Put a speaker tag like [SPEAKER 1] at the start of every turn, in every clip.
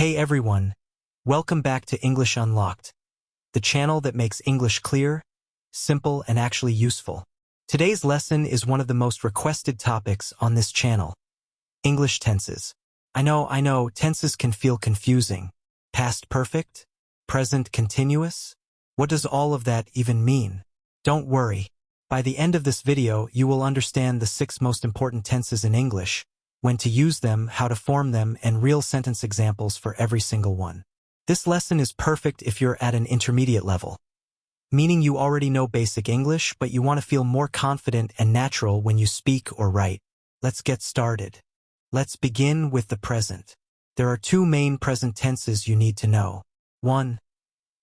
[SPEAKER 1] Hey everyone, welcome back to English Unlocked, the channel that makes English clear, simple, and actually useful. Today's lesson is one of the most requested topics on this channel, English tenses. I know, tenses can feel confusing. Past perfect? Present continuous? What does all of that even mean? Don't worry. By the end of this video, you will understand the 6 most important tenses in English, when to use them, how to form them, and real sentence examples for every single one. This lesson is perfect if you're at an intermediate level, meaning you already know basic English, but you want to feel more confident and natural when you speak or write. Let's get started. Let's begin with the present. There are 2 main present tenses you need to know. 1.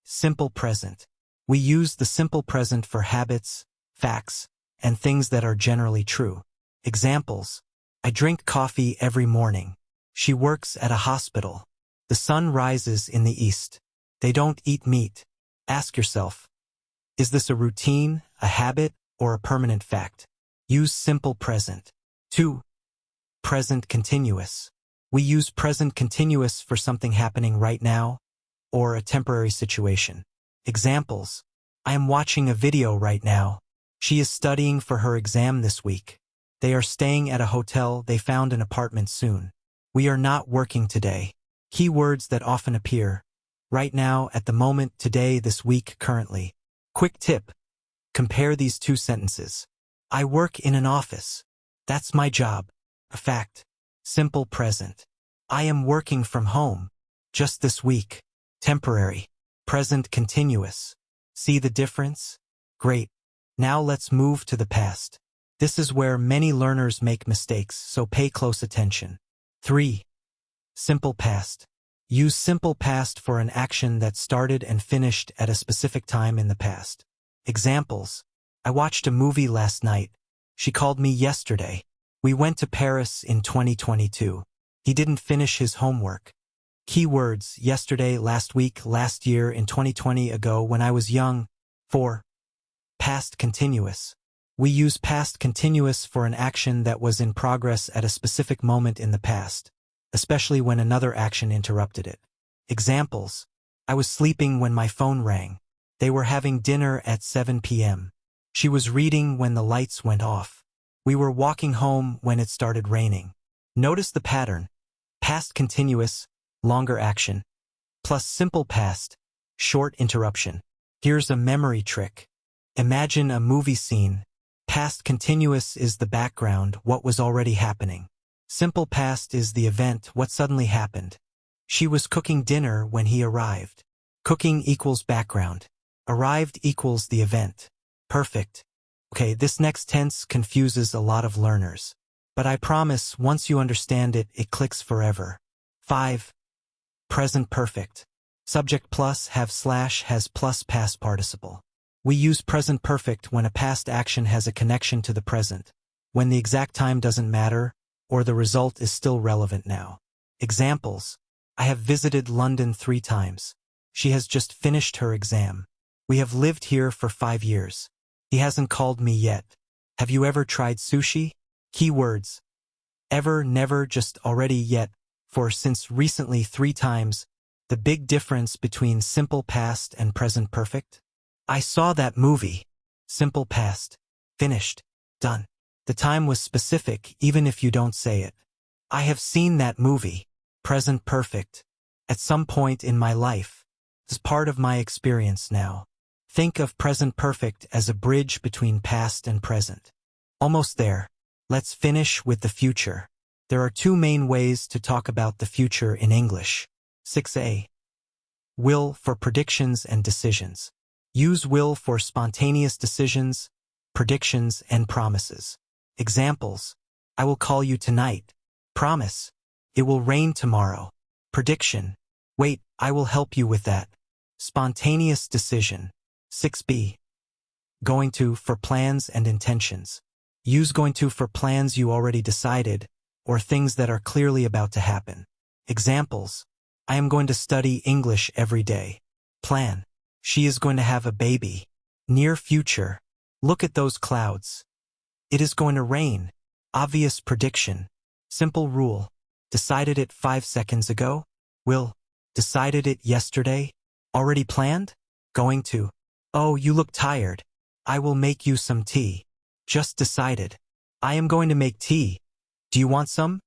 [SPEAKER 1] Simple present. We use the simple present for habits, facts, and things that are generally true. Examples: I drink coffee every morning. She works at a hospital. The sun rises in the east. They don't eat meat. Ask yourself, is this a routine, a habit, or a permanent fact? Use simple present. 2. Present continuous. We use present continuous for something happening right now, or a temporary situation. Examples: I am watching a video right now. She is studying for her exam this week. They are staying at a hotel. They found an apartment soon. We are not working today. Keywords that often appear: right now, at the moment, today, this week, currently. Quick tip: compare these 2 sentences. I work in an office. That's my job. A fact. Simple present. I am working from home. Just this week. Temporary. Present continuous. See the difference? Great. Now let's move to the past. This is where many learners make mistakes, so pay close attention. 3. Simple past. Use simple past for an action that started and finished at a specific time in the past. Examples: I watched a movie last night. She called me yesterday. We went to Paris in 2022. He didn't finish his homework. Keywords: yesterday, last week, last year, in 2020, ago, when I was young. 4. Past continuous. We use past continuous for an action that was in progress at a specific moment in the past, especially when another action interrupted it. Examples: I was sleeping when my phone rang. They were having dinner at 7 p.m. She was reading when the lights went off. We were walking home when it started raining. Notice the pattern: past continuous, longer action, plus simple past, short interruption. Here's a memory trick. Imagine a movie scene. Past continuous is the background, what was already happening. Simple past is the event, what suddenly happened. She was cooking dinner when he arrived. Cooking equals background. Arrived equals the event. Perfect. Okay, this next tense confuses a lot of learners, but I promise once you understand it, it clicks forever. 5. Present perfect. Subject plus have slash has plus past participle. We use present perfect when a past action has a connection to the present, when the exact time doesn't matter, or the result is still relevant now. Examples: I have visited London 3 times. She has just finished her exam. We have lived here for 5 years. He hasn't called me yet. Have you ever tried sushi? Keywords: ever, never, just, already, yet, for, since, recently, 3 times. The big difference between simple past and present perfect? I saw that movie. Simple past. Finished. Done. The time was specific, even if you don't say it. I have seen that movie. Present perfect. At some point in my life. It's part of my experience now. Think of present perfect as a bridge between past and present. Almost there. Let's finish with the future. There are 2 main ways to talk about the future in English. 6a. Will for predictions and decisions. Use will for spontaneous decisions, predictions, and promises. Examples: I will call you tonight. Promise: it will rain tomorrow. Prediction: wait, I will help you with that. Spontaneous decision. 6b. Going to for plans and intentions. Use going to for plans you already decided, or things that are clearly about to happen. Examples: I am going to study English every day. Plan: she is going to have a baby. Near future: look at those clouds. It is going to rain. Obvious prediction. Simple rule. Decided it 5 seconds ago. Will. Decided it yesterday? Already planned? Going to. Oh, you look tired. I will make you some tea. Just decided. I am going to make tea. Do you want some?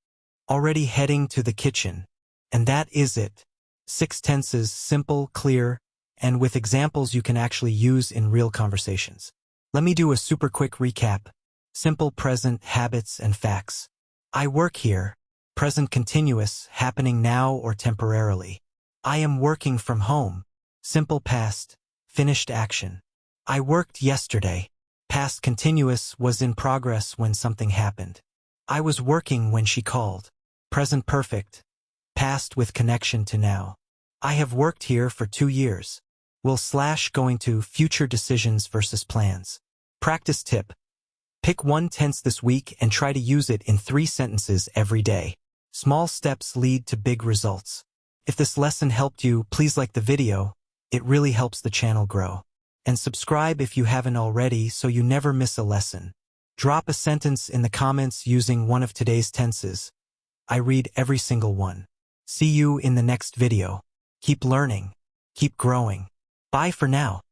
[SPEAKER 1] Already heading to the kitchen. And that is it. 6 tenses, simple, clear, and with examples you can actually use in real conversations. Let me do a super quick recap. Simple present, habits, and facts. I work here. Present continuous, happening now or temporarily. I am working from home. Simple past, finished action. I worked yesterday. Past continuous, was in progress when something happened. I was working when she called. Present perfect, past with connection to now. I have worked here for 2 years. Will / going to future decisions versus plans. Practice tip. Pick one tense this week and try to use it in 3 sentences every day. Small steps lead to big results. If this lesson helped you, please like the video. It really helps the channel grow. And subscribe if you haven't already so you never miss a lesson. Drop a sentence in the comments using one of today's tenses. I read every single one. See you in the next video. Keep learning. Keep growing. Bye for now.